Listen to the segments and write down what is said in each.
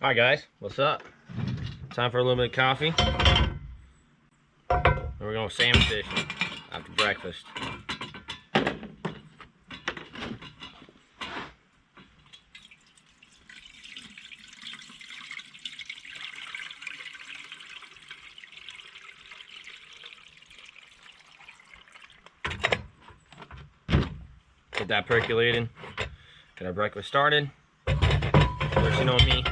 Hi guys, what's up? Time for a little bit of coffee. And we're going salmon fishing after breakfast. Get that percolating. Get our breakfast started. Of course, you know me.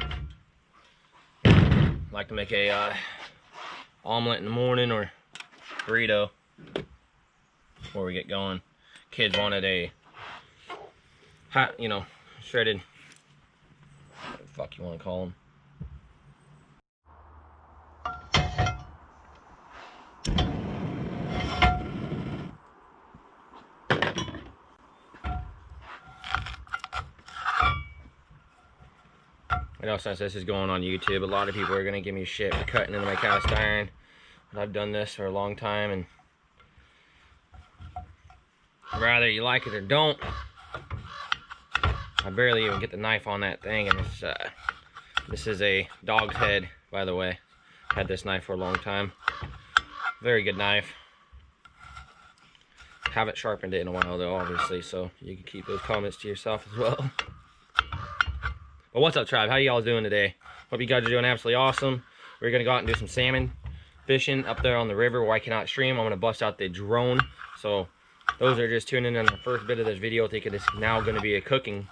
Like to make a omelet in the morning or burrito before we get going. Kids wanted a hot, shredded, what the fuck you want to call them. I know since this is going on YouTube, a lot of people are going to give me shit for cutting into my cast iron. But I've done this for a long time, and rather you like it or don't, I barely even get the knife on that thing. And this is a dog's head, by the way. Had this knife for a long time. Very good knife. Haven't sharpened it in a while though, obviously, so you can keep those comments to yourself as well. But what's up, tribe? How y'all doing today? Hope you guys are doing absolutely awesome. We're gonna go out and do some salmon fishing up there on the river where I cannot stream. I'm gonna bust out the drone. So those are just tuning in on the first bit of this video thinking it's now gonna be a cooking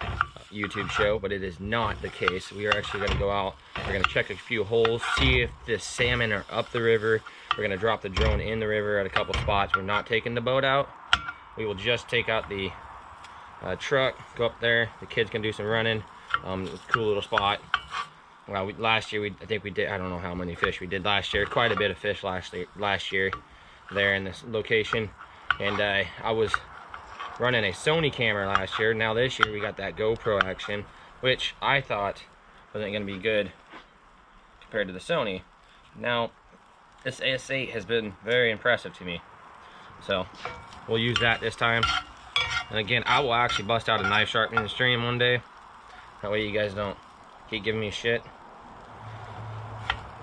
YouTube show, but it is not the case. We are actually gonna go out. We're gonna check a few holes, see if the salmon are up the river. We're gonna drop the drone in the river at a couple spots. We're not taking the boat out. We will just take out the truck, go up there. The kids can do some running. Cool little spot. Well, last year I think we did, I don't know how many fish we did last year. Quite a bit of fish last year there in this location. And I was running a Sony camera last year. Now this year we got that GoPro action, which I thought wasn't going to be good compared to the Sony. Now this AS8 has been very impressive to me, so we'll use that this time. And again, I will actually bust out a knife sharpening stream one day. That way you guys don't keep giving me shit.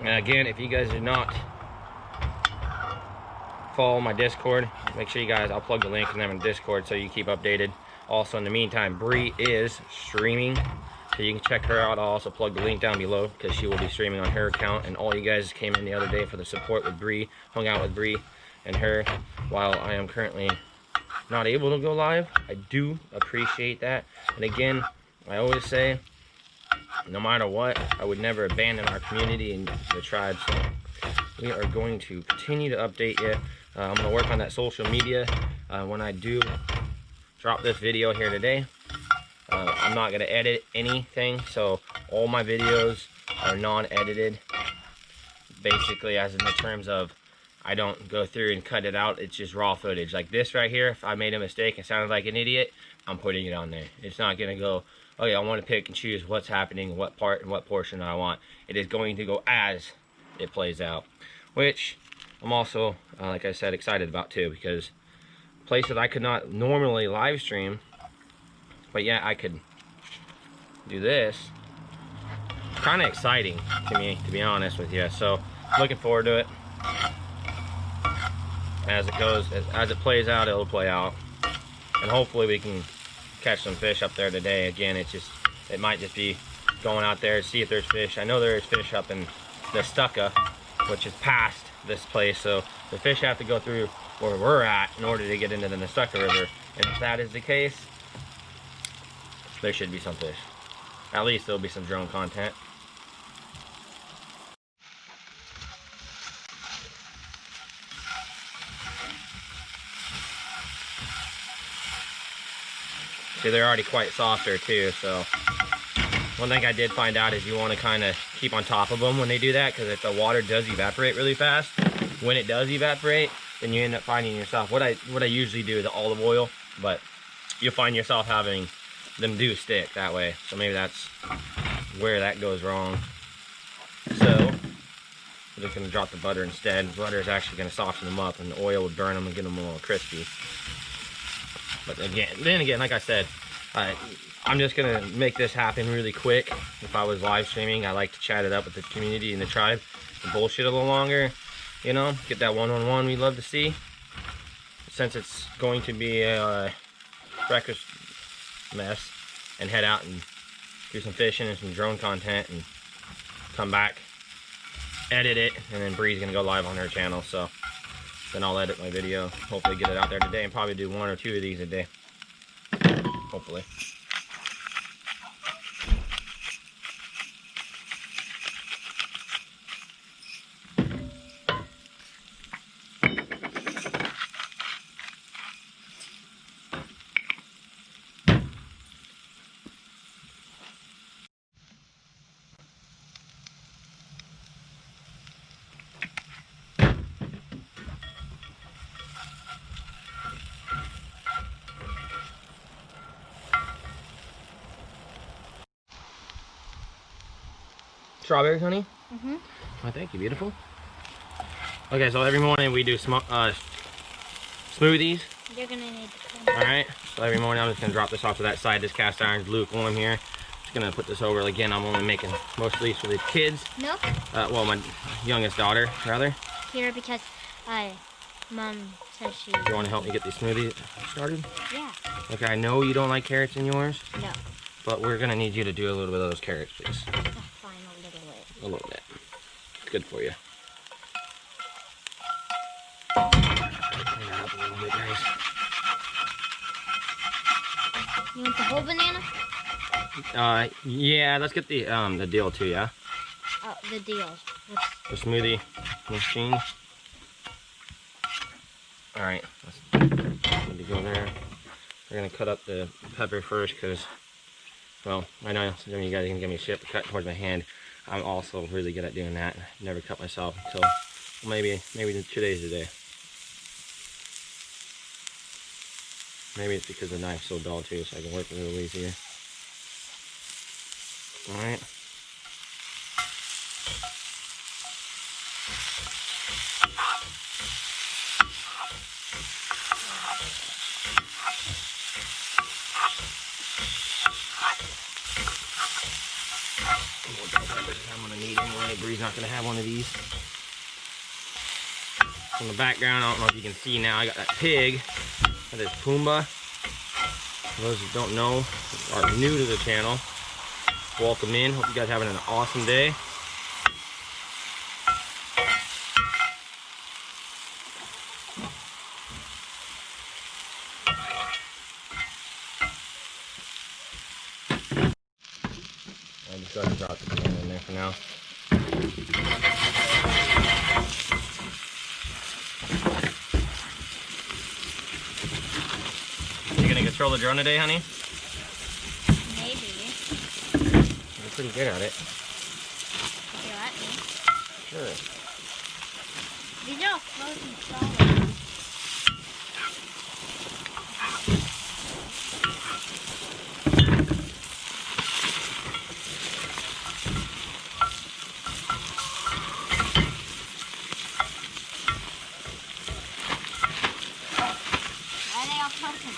And again, if you guys do not follow my Discord, make sure you guys, I'll plug the link in my Discord so you keep updated. Also, in the meantime, Bree is streaming, so you can check her out. I'll also plug the link down below because she will be streaming on her account. And all you guys came in the other day for the support with Bree, hung out with Bree and her while I am currently not able to go live. I do appreciate that. And again, I always say, no matter what, I would never abandon our community and the tribe. So we are going to continue to update you. I'm going to work on that social media when I do drop this video here today. I'm not going to edit anything, so all my videos are non-edited. Basically, as in the terms of I don't go through and cut it out. It's just raw footage. Like this right here, if I made a mistake and sounded like an idiot, I'm putting it on there. It's not going to go, okay, I want to pick and choose what's happening, what part and what portion I want. It is going to go as it plays out, which I'm also, like I said, excited about too, because places I could not normally live stream, but yeah, I could do this. Kind of exciting to me, to be honest with you. So looking forward to it. As it goes, as it plays out, it'll play out, and hopefully we can catch some fish up there today. Again, it might just be going out there to see if there's fish. I know there is fish up in the Stucca, which is past this place, so the fish have to go through where we're at in order to get into the Stucca River. And if that is the case, there should be some fish. At least there'll be some drone content. See, they're already quite softer too, so one thing I did find out is you want to kind of keep on top of them when they do that, because if the water does evaporate really fast, when it does evaporate, then you end up finding yourself, what I usually do is the olive oil, but you'll find yourself having them do stick that way. So maybe that's where that goes wrong. So we're just going to drop the butter instead. Butter is actually going to soften them up, and the oil would burn them and get them a little crispy. But again, like I said, I'm just gonna make this happen really quick. If I was live streaming, I like to chat it up with the community and the tribe and bullshit a little longer, you know, get that one-on-one we love to see. Since it's going to be a breakfast mess, and head out and do some fishing and some drone content and come back, edit it, and then Bree's gonna go live on her channel, so then I'll edit my video, hopefully get it out there today, and probably do 1 or 2 of these a day, hopefully. Strawberries, honey? Mm-hmm. Oh, thank you, beautiful. Okay, so every morning we do smoothies. You're gonna need to come. Alright, so every morning I'm just gonna drop this off to that side. This cast iron's lukewarm here. Just gonna put this over. Again, I'm only making most of these for the kids. Milk? Well, my youngest daughter, rather. Here, because Mom says she... Do you want to help me get these smoothies started? Yeah. Okay, I know you don't like carrots in yours. No. But we're gonna need you to do a little bit of those carrots, please. Fine, a little bit. A little bit. It's good for you. You want the whole banana? Yeah, let's get the deal too, yeah? Oh, the deal. The smoothie machine. Alright, let's need to go there. We're gonna cut up the pepper first because, well, I know some of you guys can give me shit for cutting towards my hand. I'm also really good at doing that. Never cut myself until maybe today's the day. Maybe it's because the knife's so dull too, so I can work a little easier. Alright. I'm gonna need anyway. Bree's not gonna have one of these. On the background, I don't know if you can see now, I got that pig. That is Pumbaa. For those who don't know, are new to the channel, welcome in. Hope you guys are having an awesome day. I'll just go ahead and drop the banana in there for now. You gonna control the drone today, honey? Maybe. You're pretty good at it. You let me. Sure. These are all frozen solid. Why are they all frozen?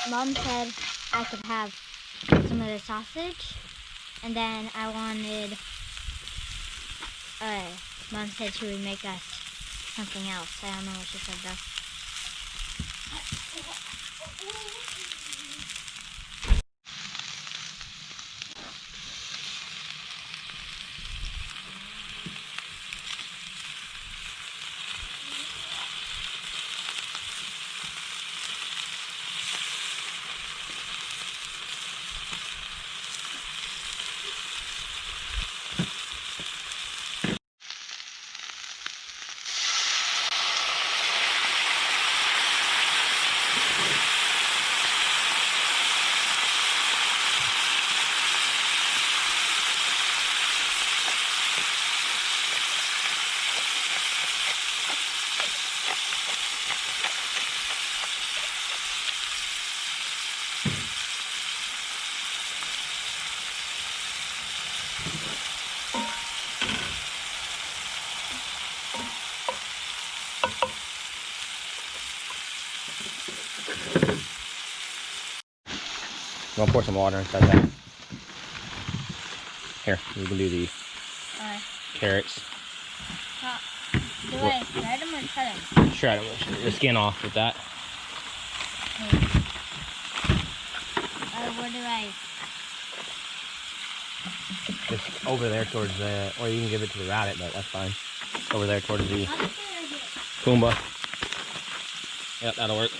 Mom said I could have some of the sausage, and then I wanted, Mom said she would make us something else. I don't know what she said though. I'm gonna pour some water inside that. Here, you can do the carrots. Do I shred them or cut them? Shred them. The skin off with that. Where do I? Just over there towards the, or you can give it to the rabbit, but that's fine. Over there towards the Pumbaa. Yep, that'll work.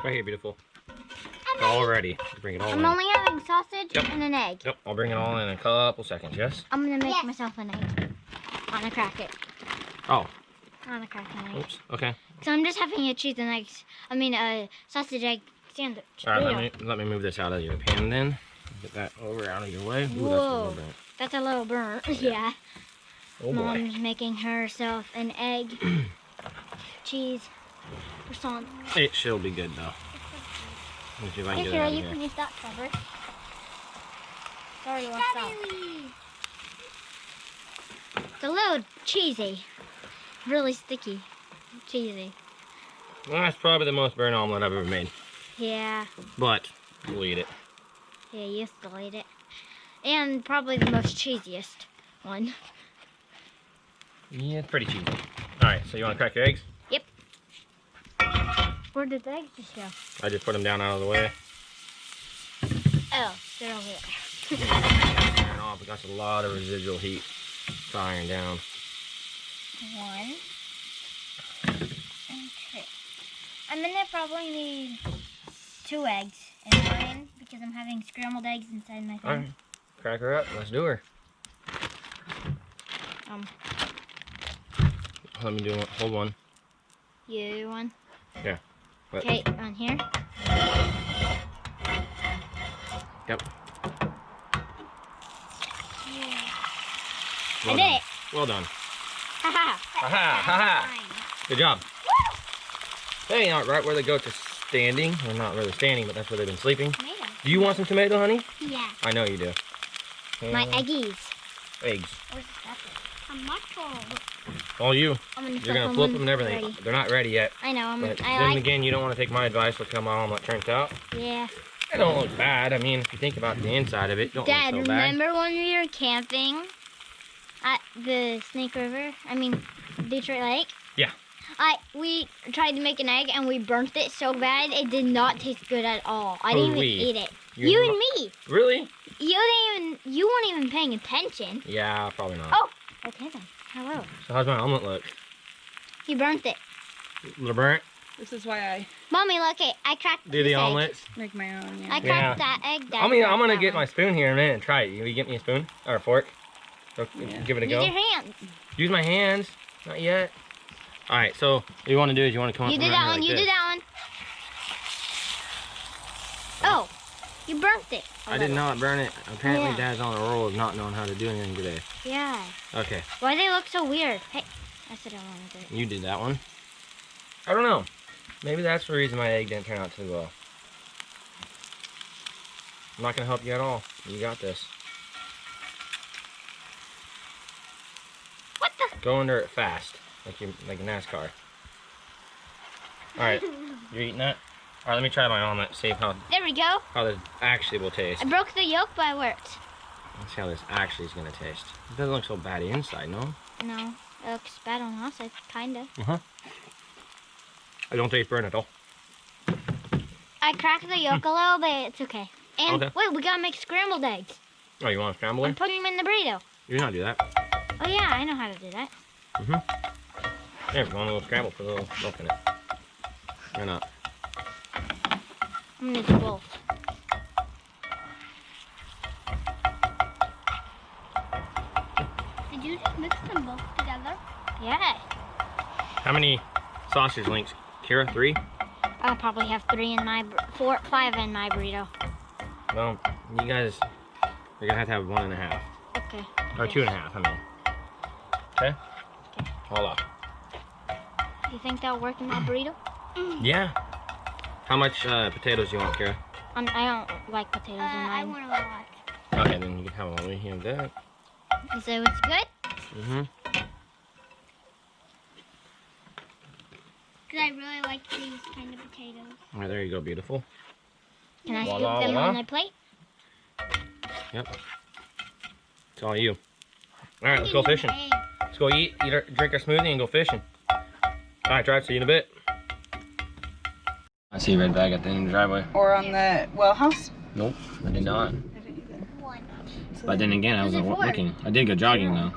Right here, beautiful. It's all ready. Bring it all in. I'm only having sausage and an egg. Yep, I'll bring it all in a couple seconds, yes? I'm gonna make myself an egg. I'm gonna crack it. Oh. I'm gonna crack an egg. Oops, okay. So I'm just having a cheese and eggs. I mean, a sausage egg sandwich. Alright, let me move this out of your pan then. Get that over out of your way. Ooh, Whoa. that's That's a little burnt. Yeah. Oh boy. Mom's making herself an egg, cheese, croissant. It should be good though. Let me see if I can get it Here, out of you here. can use that cover. Sorry, what's up? It's a little cheesy. Really sticky. Cheesy. Well, that's probably the most burnt omelet I've ever made. Yeah. But we'll eat it. Yeah, you still eat it. And probably the most cheesiest one. Yeah, it's pretty cheesy. Alright, so you want to crack your eggs? Yep. Where did the eggs just go? I just put them down out of the way. Oh, they're over there. Turn off. We got a lot of residual heat firing down. 1 and 2. I'm gonna probably need 2 eggs in mine because I'm having scrambled eggs inside my thing. Alright, crack her up. Let's do her. Let me do one. Hold one. You one? Yeah. But, Okay, on here. yep. I did it. Well done. Haha. Haha, haha. Good job. Hey, not right where the goats are standing. Well, not really standing, but that's where they've been sleeping. Tomato. Do you want some tomato, honey? Yeah. I know you do. My eggies. Eggs. Where's the stuffing? A mushroom. All you. I'm gonna You're gonna flip them and everything. Ready. They're not ready yet. I know. But I then like. again, you don't want to take my advice. Look how my omelet turns out. Yeah. It don't look bad. I mean, if you think about the inside of it, it don't Dad, look so bad. remember when we were camping at the Snake River? I mean, Detroit Lake? Yeah. We tried to make an egg and we burnt it so bad it did not taste good at all. I didn't even eat it. You and me. Really? You weren't even paying attention. Yeah, probably not. Oh, okay then. Hello. So how's my omelet look? You burnt it. A little burnt? This is why I Mommy, look it. I cracked Do the this egg. omelets? make my own. I Yeah. cracked that egg. Dad I'm gonna cracked get that my spoon here in a minute and try it. You get me a spoon or a fork? So Yeah. give it a one. go. Use your hands. Use my hands. Not yet. All right. So what you want to do is you want to come up. You did around that here one. like You this. did that one. Oh, you burnt it. a I did little. not burn it. Apparently, Yeah. Dad's on a roll of not knowing how to do anything today. Yeah. Okay. Why do they look so weird? Hey, I said I wanted it. You did that one. I don't know. Maybe that's the reason my egg didn't turn out too well. I'm not gonna help you at all. You got this. What the? Go under it fast, like a NASCAR. All right, you're eating that. All right, let me try my omelet. See how There we go. this actually will taste. I broke the yolk, but it worked. Let's see how this actually is gonna taste. It doesn't look so bad inside, no? No, it looks bad on the outside, kinda. I don't taste burnt at all. I cracked the yolk a little bit. It's okay. And Okay. wait, we gotta make scrambled eggs. Oh, you want to scramble I'm it? putting them in the burrito. You know how to do that. Oh yeah, I know how to do that. There, one little scramble for a little milk in it. Or not. I'm gonna do both. Did you just mix them both together? Yeah. How many sausage links? Kira, 3? I'll probably have 3 in my, 5 in my burrito. Well, you guys, you're gonna have 1.5. Okay. Or Yes. 2.5, I mean. Okay? Hold on. You think that'll work in my burrito? Yeah. How much potatoes do you want, Kira? I don't like potatoes in mine. I want a lot. Okay, then you can have all of that. You say it's good? Because I really like these kind of potatoes. All right, there you go, beautiful. Can I scoop Voila, them voila. on my plate? Yep. It's all you. All right, let's go fishing. Let's go eat drink our smoothie, and go fishing. All right, try it. See you in a bit. I see a red bag at the end of the driveway. Or on the well house. Nope, I did not. One. But then again, I wasn't looking. I did go jogging though.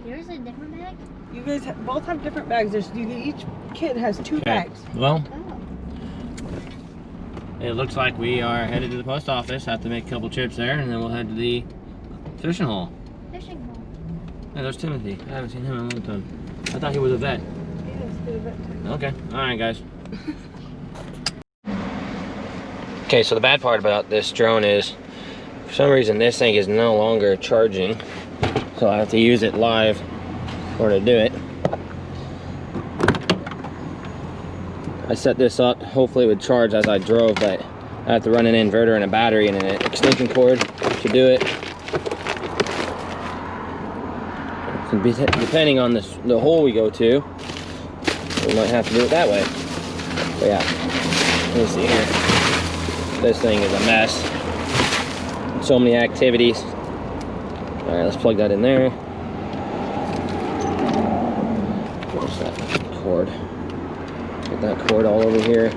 Yours yours a different bag? You guys both have different bags. Each kid has 2 bags. Well, Oh. it looks like we are headed to the post office. Have to make a couple trips there, and then we'll head to the fishing hole. Fishing hole. Hey, there's Timothy. I haven't seen him in a long time. I thought he was a vet. Okay. All right, guys. Okay, so the bad part about this drone is, for some reason, this thing is no longer charging. So I have to use it live in order to do it. I set this up, hopefully it would charge as I drove, but I have to run an inverter and a battery and an extension cord to do it. So depending on the hole we go to, we might have to do it that way. But yeah, let me see here. This thing is a mess. So many activities. All right, let's plug that in there. Where's that cord? Get that cord all over here.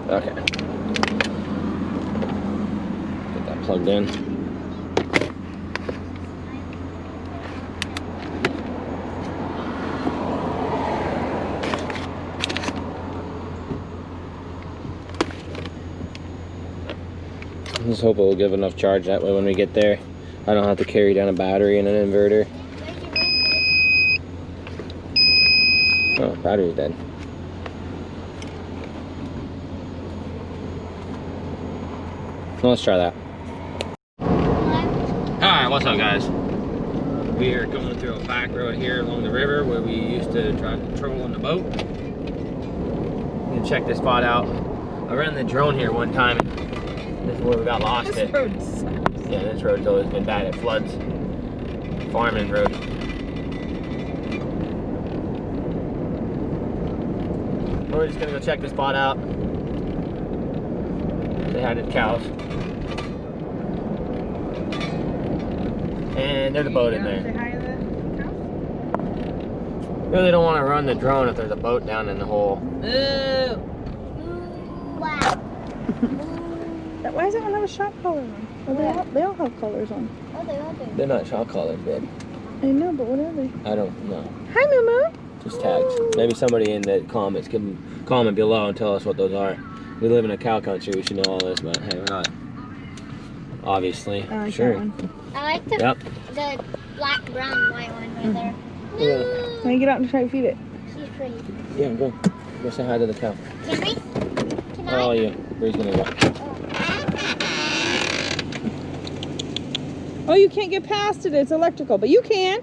Okay. Get that plugged in. Just hope it will give enough charge, that way when we get there I don't have to carry down a battery and an inverter. Oh, battery's dead. Well, let's try that. Alright, what's up guys? We are going through a back road here along the river where we used to drive the troll on the boat. You can check this spot out. I ran the drone here one time. This is where we got lost. This road sucks. Yeah, this road's always been bad. It floods. Farming road. We're just gonna go check the spot out. They had the cows. And there's a boat in there. Say hi to the cows? Really don't want to run the drone if there's a boat down in the hole. Ooh. Wow. Why does that one have a shot collar on? Oh, they all have collars on. Oh, they all do. They're not shot collars, babe. I know, but what are they? I don't know. Hi, Moo. Just tags. Maybe somebody in the comments can comment below and tell us what those are. We live in a cow country, we should know all this, but hey, we're not. Obviously. I like sure. that one. I like the black, brown, white one right there. Yeah. Can I get out and try to feed it? She's pretty. Yeah, go. Go say hi to the cow. Can we? Can I? Oh, yeah. Bree's gonna go. Oh, you can't get past it. It's electrical, but you can.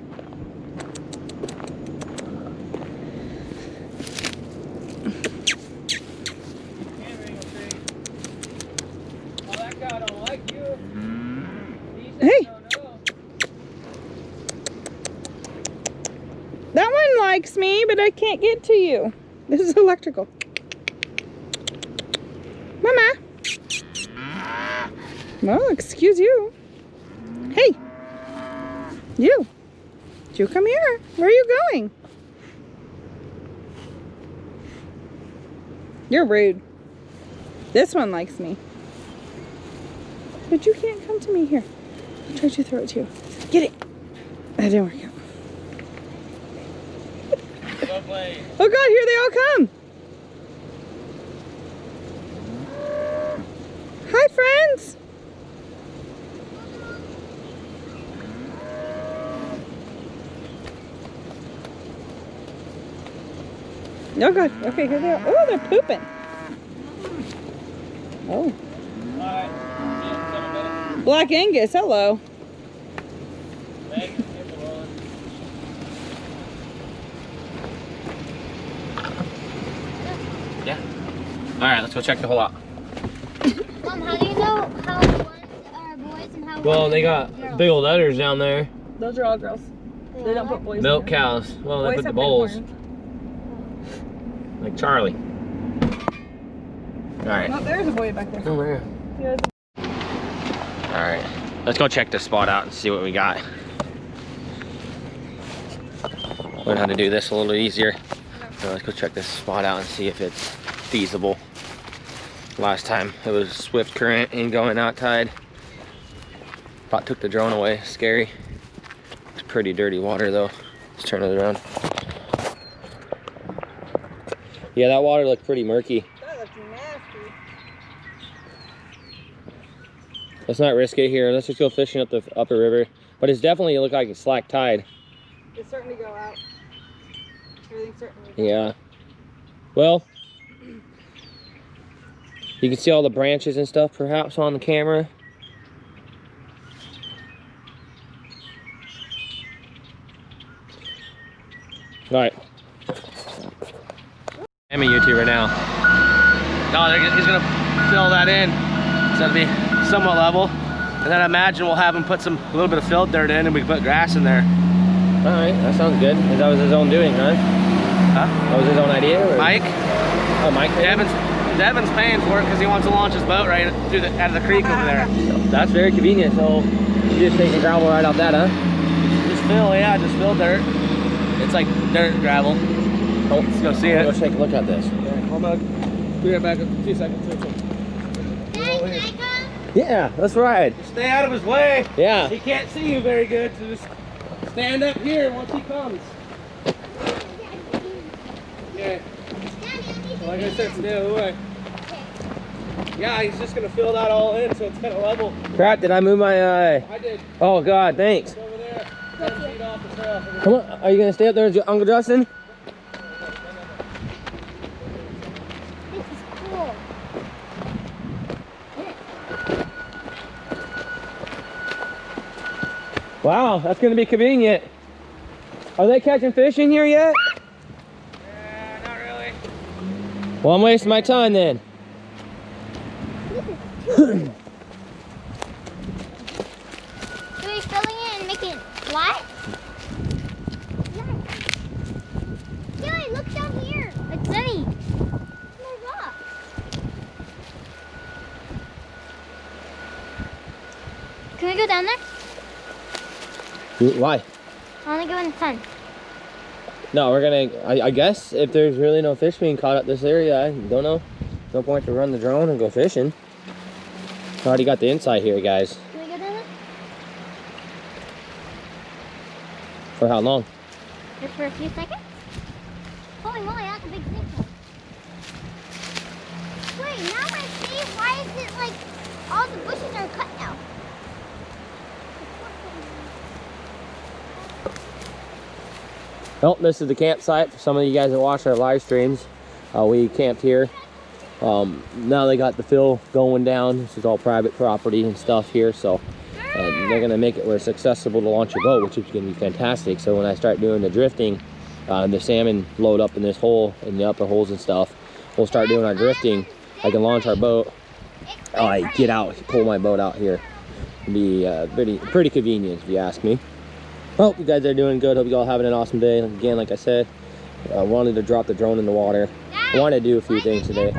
Hey. That one likes me, but I can't get to you. This is electrical. Mama. Well, excuse you. Hey. You. You come here. Where are you going? You're rude. This one likes me. But you can't come to me here. I tried to throw it to you. Get it. That didn't work out. Oh God, here they all come. Hi, friends. Oh God, okay, here they are. Oh, they're pooping. Oh. Black Angus, hello. Yeah. All right, let's go check the hole out. Mom, how do you know how ones are boys and how Well, ones they are got girls? big old udders down there. Those are all girls. They don't put boys Milk in there. cows. Well, they Boys put the have bowls. big horns. Like Charlie. All right. Oh, there's a boy back there. Over here. Yeah, All right. Let's go check this spot out and see what we got. Learn how to do this a little easier. So let's go check this spot out and see if it's feasible. last time. It was swift current and going out tide. About took the drone away. Scary. It's pretty dirty water though. Let's turn it around. Yeah, that water looked pretty murky. That looks nasty. Let's not risk it here. Let's just go fishing up the upper river. But it's definitely look like it's slack tide. It's starting to go out. Everything's starting to go Yeah. Well, you can see all the branches and stuff perhaps on the camera. All right. I'm a YouTuber now. No, he's gonna fill that in so it'll be somewhat level, and then I imagine we'll have him put a little bit of filled dirt in, and we can put grass in there. All right, that sounds good. That was his own doing, huh? Huh? That was his own idea? Or? Mike? Oh, Mike. Devin's paying for it because he wants to launch his boat right through out of the creek over there. That's very convenient. So you just take the gravel right off that, huh? Just fill dirt. It's like dirt gravel. Oh, let's go see it. Let's take a look at this. Hold on. Be right back in a few seconds. Dad, can I come? Yeah, that's right. Just stay out of his way. Yeah. He can't see you very good, so just stand up here once he comes. Okay. Like I said, stay out of the way. Yeah, he's just gonna fill that all in so it's kind of level. Crap, did I move my I did. Oh God, thanks. It's over there. 10 feet off the trail. Come on, are you gonna stay up there, Uncle Justin? This is cool. Wow, that's gonna be convenient. Are they catching fish in here yet? Not really. Well, I'm wasting my time then. So we're filling it and making it flat? Yeah. Joey, look down here. It's sunny. My rock. Can we go down there? Why? I want to go in the sun. No, we're gonna, I guess if there's really no fish being caught up this area, I don't know. No point to run the drone and go fishing. Already got the inside here, guys. Can we go down there? For how long? Just for a few seconds? Holy moly, that's a big snake. Wait, now I see why is it like all the bushes are cut now? Well, this is the campsite for some of you guys that watch our live streams. We camped here. Now they got the fill going down. This is all private property and stuff here, so they're gonna make it where it's accessible to launch a boat, which is gonna be fantastic. So when I start doing the drifting, the salmon load up in this hole, in the upper holes and stuff, we'll start doing our drifting. I can launch our boat. I get out, pull my boat out here. It'll be pretty convenient if you ask me. Hope you guys are doing good. Hope you all having an awesome day. Again, like I said, I wanted to drop the drone in the water. I want to do a few things today.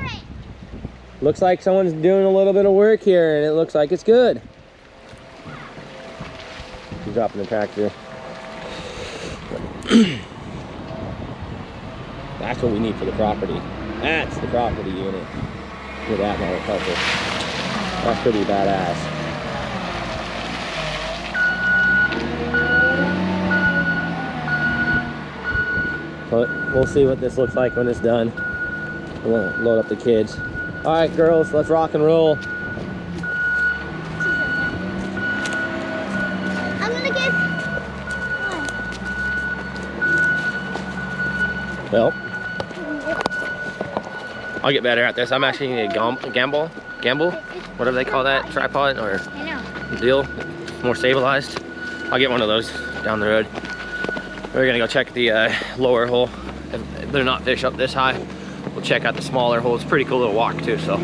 Looks like someone's doing a little bit of work here, and it looks like it's good. He's dropping the tractor. That's what we need for the property. That's the property unit. Look at that motherfucker. That's pretty badass. But we'll see what this looks like when it's done. We'll load up the kids. All right, girls, let's rock and roll. I'm gonna get. Well, I'll get better at this. I'm actually need a gamble, whatever they call that, tripod or I know. deal, more stabilized. I'll get one of those down the road. We're gonna go check the lower hole. If they're not fish up this high, we'll check out the smaller hole. It's a pretty cool little walk too, so.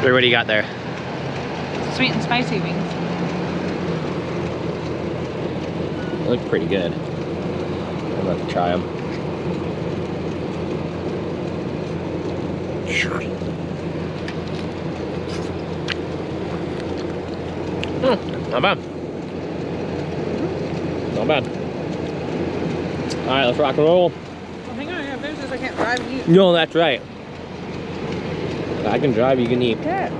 What do you got there? Sweet and spicy wings. They look pretty good. I'd love to try them. Sure. Not bad. Not bad. All right, let's rock and roll. Well, hang on, I gotta finish this. I can't drive you. No, that's right. I can drive, you can eat. Yeah.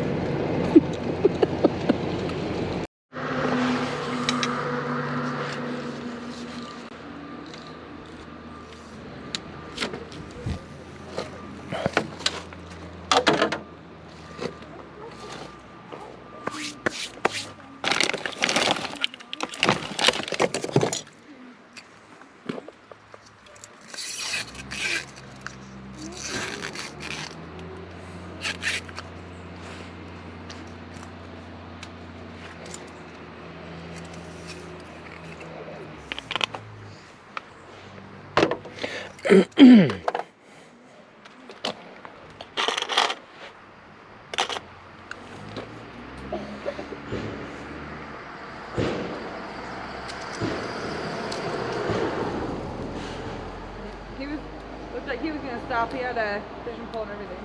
Looked like he was gonna stop. He had a fishing pole and everything.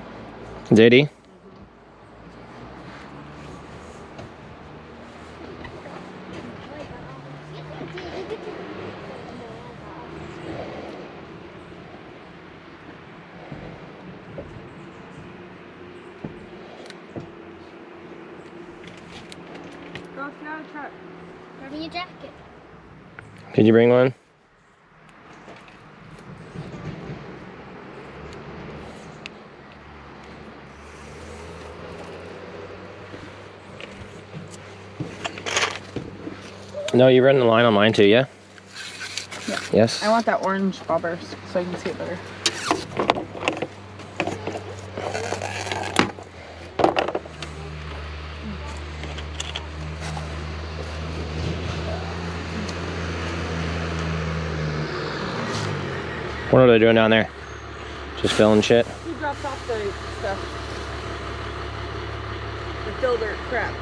Did he? Go sit down in the truck. Grab your jacket. Did you bring one? No, you running the line on mine too, yeah? Yeah. Yes? I want that orange bobber so I can see it better. What are they doing down there? Just filling shit? He drops off the stuff. The filter crap.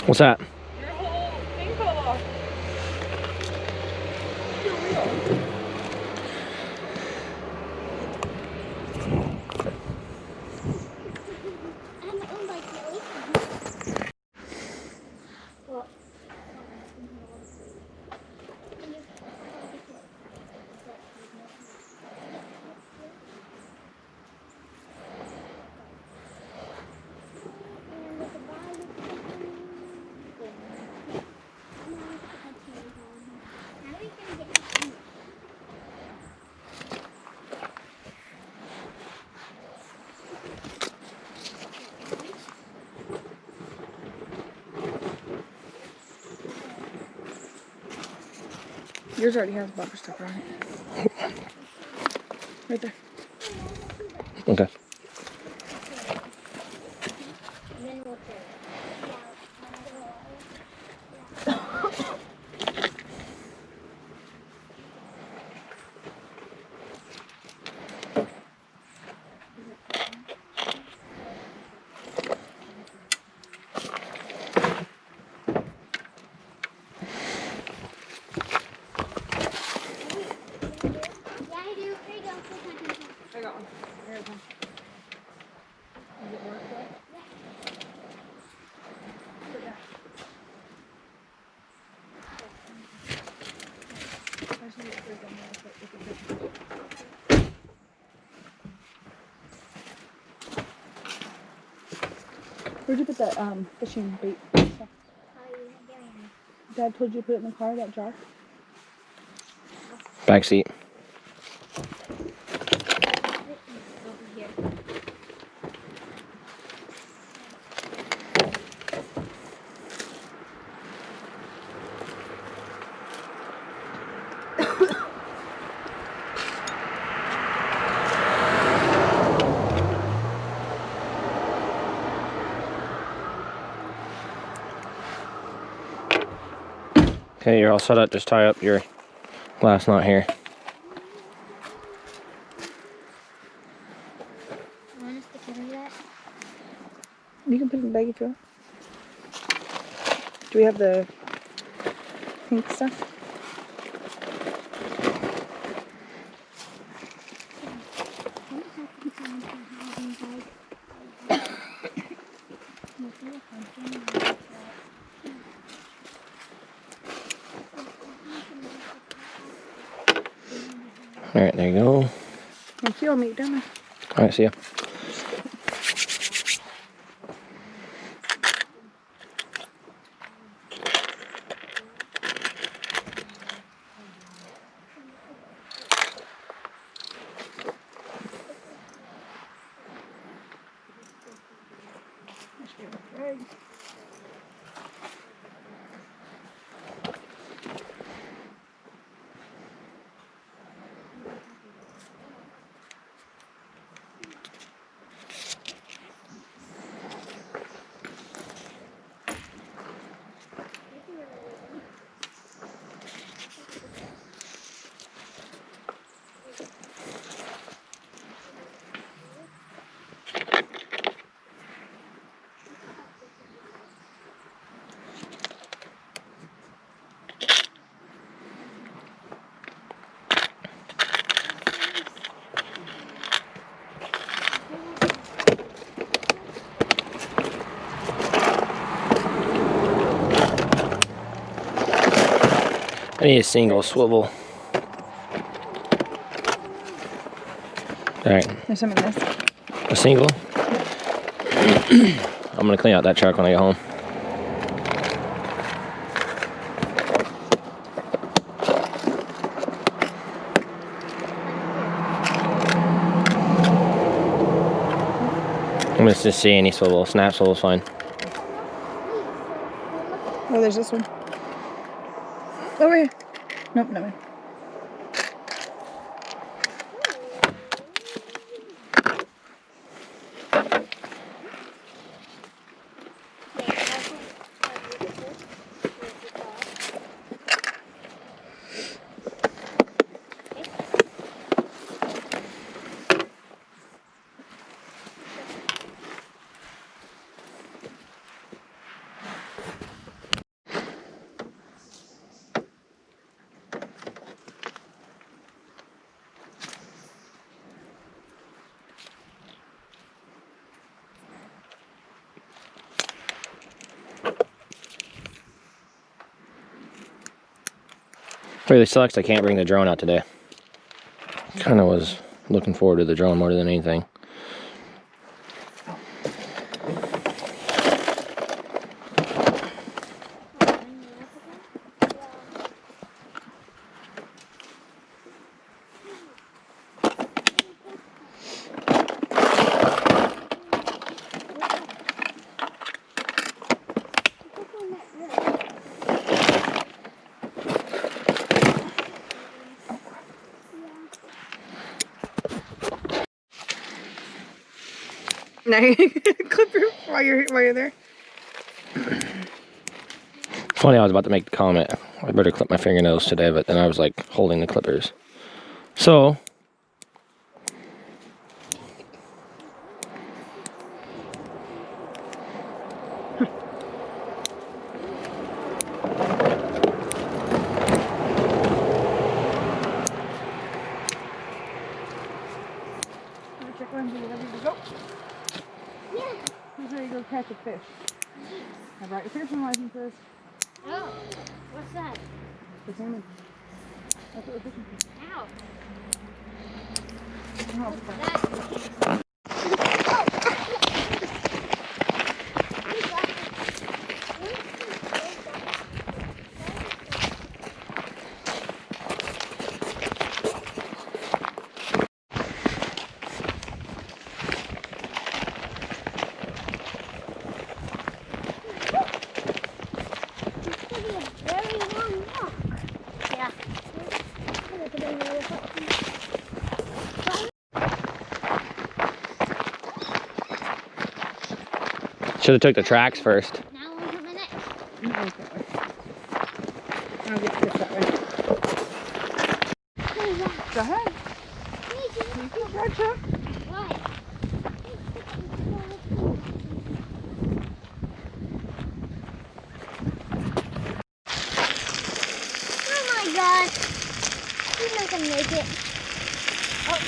What's that? Your whole thing fell off. Your wheel. I'm owned by Kelly. Well, Yours already has bumper sticker on it. Right there. Okay. yeah, I do. Here you go. I got one. Here's one. Does it work well? Sit down. I just need to put it on there so it can fit. Where'd you put that fishing bait stuff? Dad told you to put it in the car, that jar? Back seat. Okay, you're all set up. Just tie up your last knot here. You can put it in the bag if you want. Do we have the pink stuff? Alright, there you go. Thank you. I'll meet you down there. Alright, see ya. I need a single swivel. Alright. There's some in this. A single? I'm gonna clean out that truck when I get home. I'm gonna just see any swivel. Snap swivel's fine. Oh, there's this one. Over here. Nope, no way. Really sucks I can't bring the drone out today. Kinda was looking forward to the drone more than anything. Now you clip your while you're there. Funny, I was about to make the comment, I better clip my fingernails today, but then I was like holding the clippers. So, Check one, you ready to go? Yeah. He's ready to go catch a fish. I brought your fishing licenses. Oh, what's that? For salmon. That's what we're fishing for. Ow. Oh, What's that? Very long walk. Yeah. should have took the tracks first. Now on to the next. I'll get fish that way. Go ahead. Gotcha. Why? Get. Oh,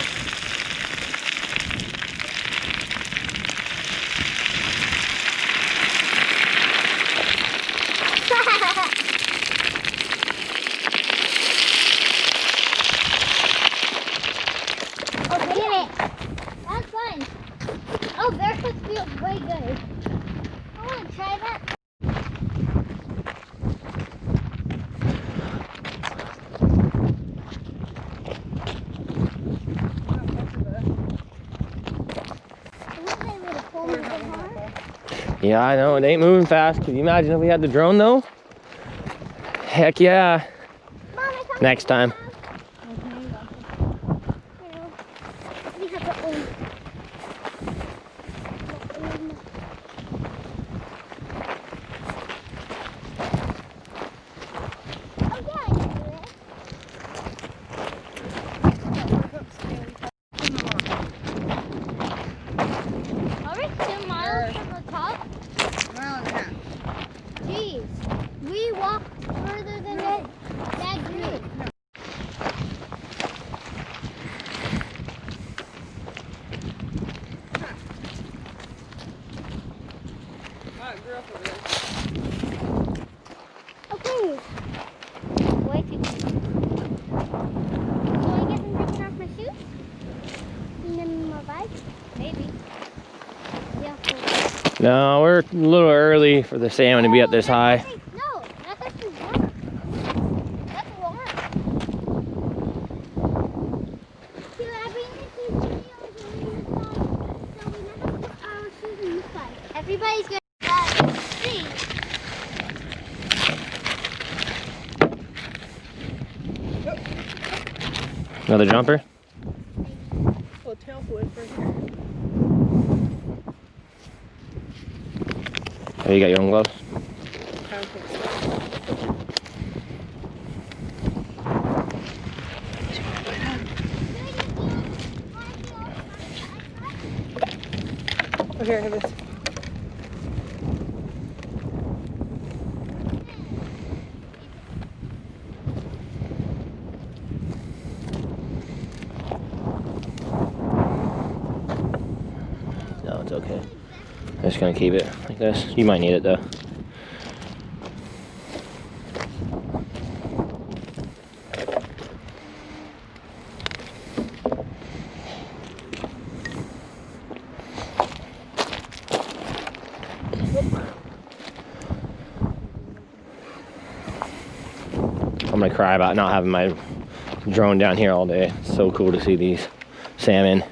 get it. That's fun. Oh, barefoot feels way good. I want to try that. Yeah, I know, it ain't moving fast. Can you imagine if we had the drone though? Heck yeah. Next time. Jeez, we walked further than that group. Okay. Way too close. Do I get them taken off my shoes? And then my bike? Maybe. Yeah. No, we're a little early for the salmon to be up this high. No, that's actually warm. That's warm. See, I've been making videos in this side, so we never put our shoes in this side. Everybody's going to see. Another jumper? Oh, tail flip right here. Oh, you got your own gloves? Oh, here, have this. No, it's okay. I'm just gonna keep it like this. You might need it though. I'm gonna cry about not having my drone down here all day. It's so cool to see these salmon.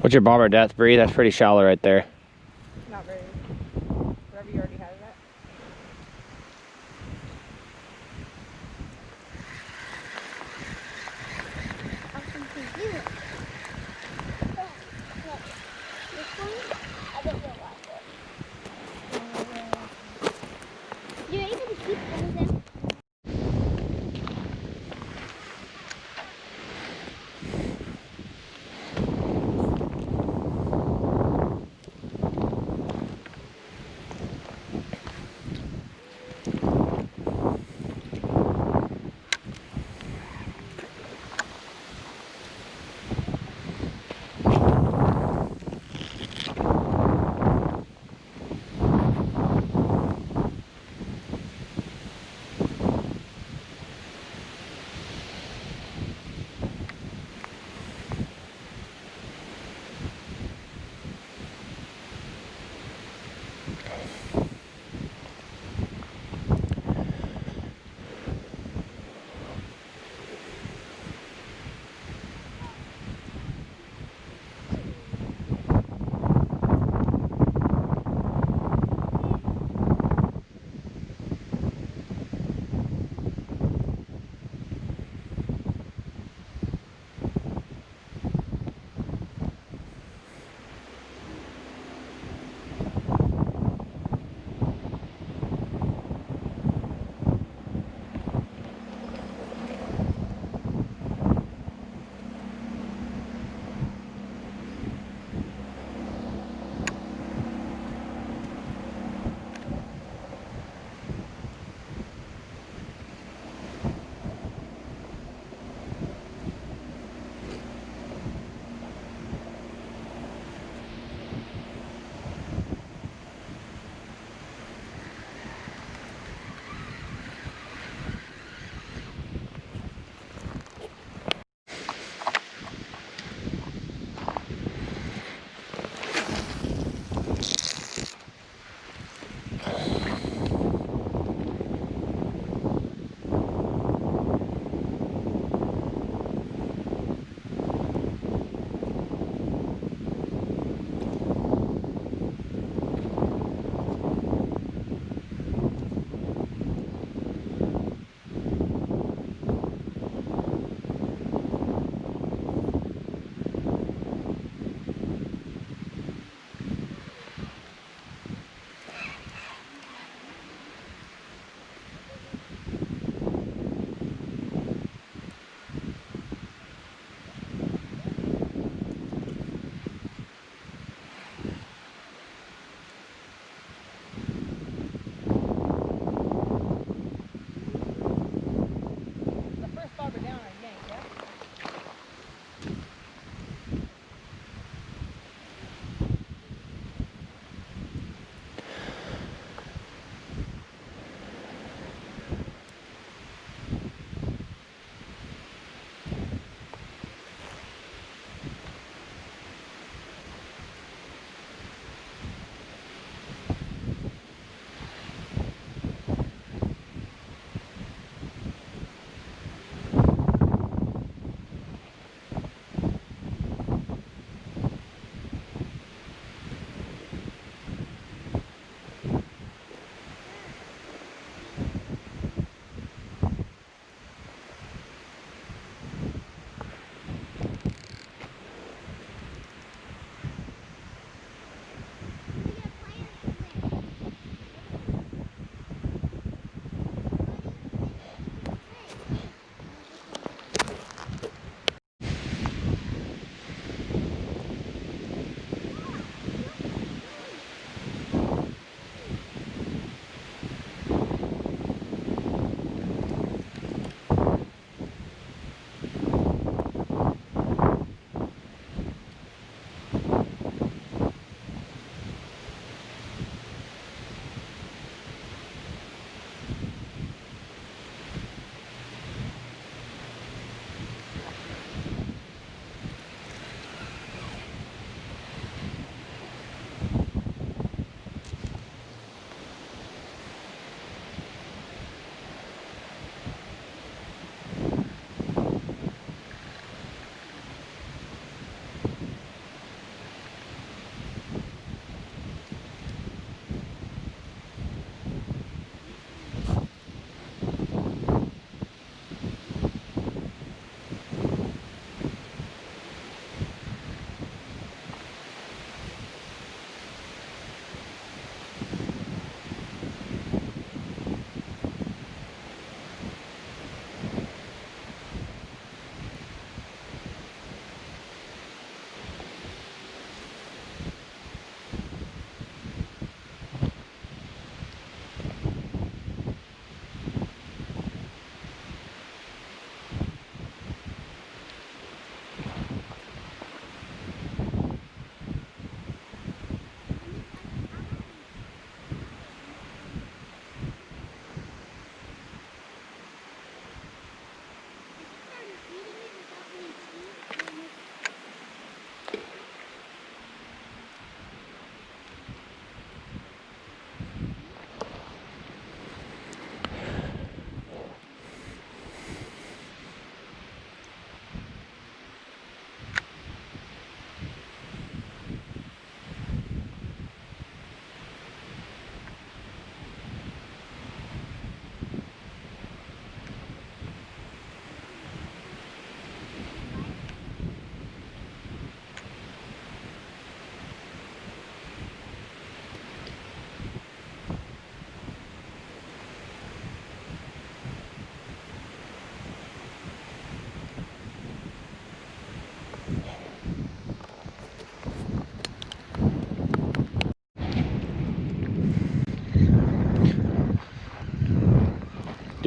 What's your bobber depth, Bree? That's pretty shallow right there. Not very. Whatever you already had it at. You're able to keep all of them.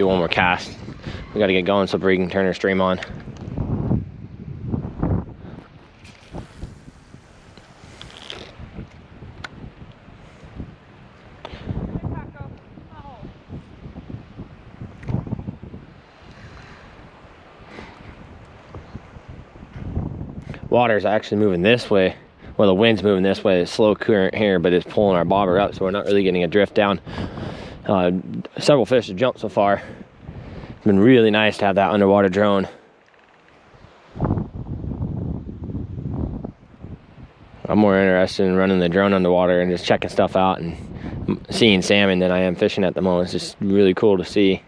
do one more cast. We got to get going so Bree can turn her stream on. Water's actually moving this way. Well, the wind's moving this way. It's slow current here, but it's pulling our bobber up, so we're not really getting a drift down. Several fish have jumped so far. It's been really nice to have that underwater drone. I'm more interested in running the drone underwater and just checking stuff out and seeing salmon than I am fishing at the moment. It's just really cool to see.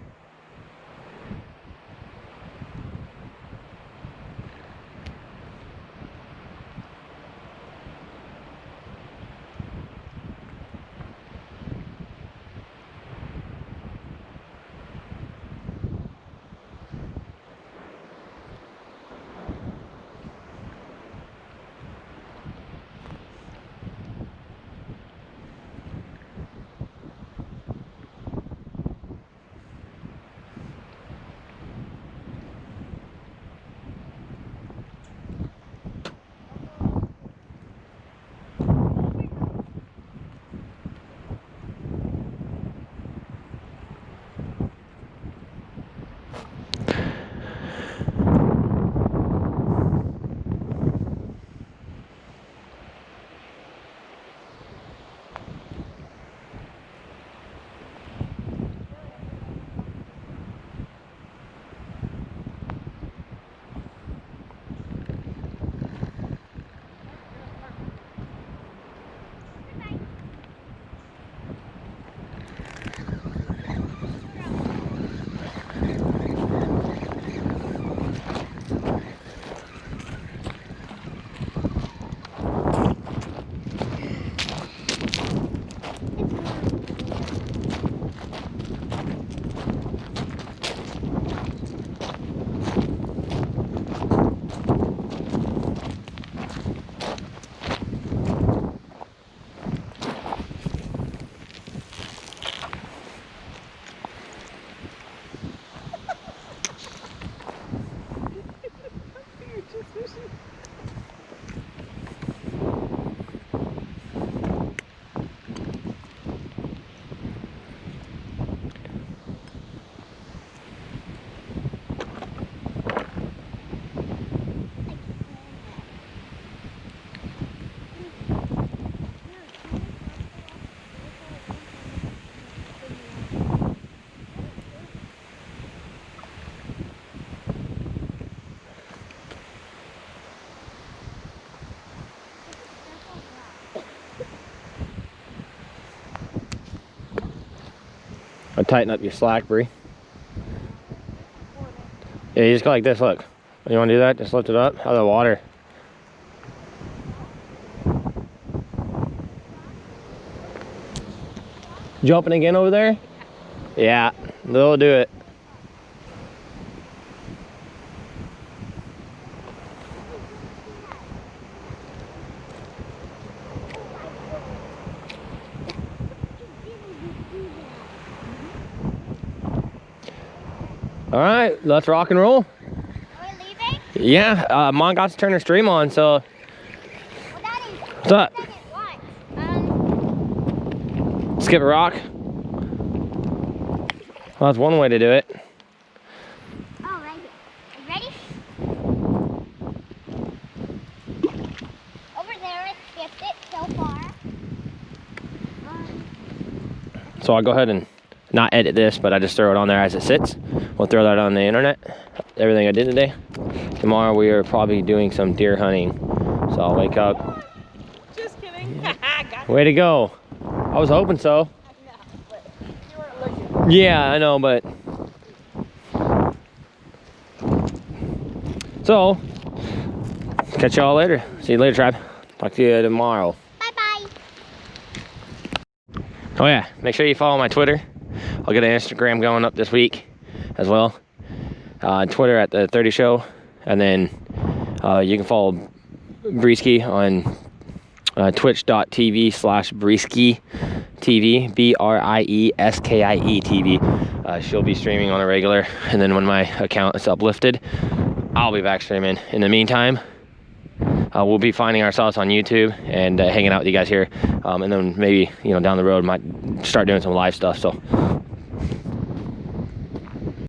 I'll tighten up your slack, Bree. Yeah, you just go like this, look. You want to do that? Just lift it up out of the water. Jumping again over there? Yeah, they'll do it. All right, let's rock and roll. Are we leaving? Yeah, Mom got to turn her stream on, so. Well, Daddy, What's up? what? Skip a rock. Well, that's one way to do it. Oh, right here. Are you ready? Over there, I skipped it so far. So I'll go ahead and not edit this, but I just throw it on there as it sits. We'll throw that on the internet. Everything I did today. Tomorrow we are probably doing some deer hunting. So I'll wake up. Just kidding. Way to go. I was hoping so. You weren't looking. Yeah, I know, but. So, catch y'all later. See you later, tribe. Talk to you tomorrow. Bye-bye. Oh yeah, make sure you follow my Twitter. I'll get an Instagram going up this week as well. Twitter at TheThirtyShow, and then you can follow Breeski on twitch.tv/Breeski TV, BRIESKIE TV. she'll be streaming on a regular, and then when my account is uplifted, I'll be back streaming. In the meantime, we'll be finding ourselves on YouTube and hanging out with you guys here, and then maybe, you know, down the road might start doing some live stuff. So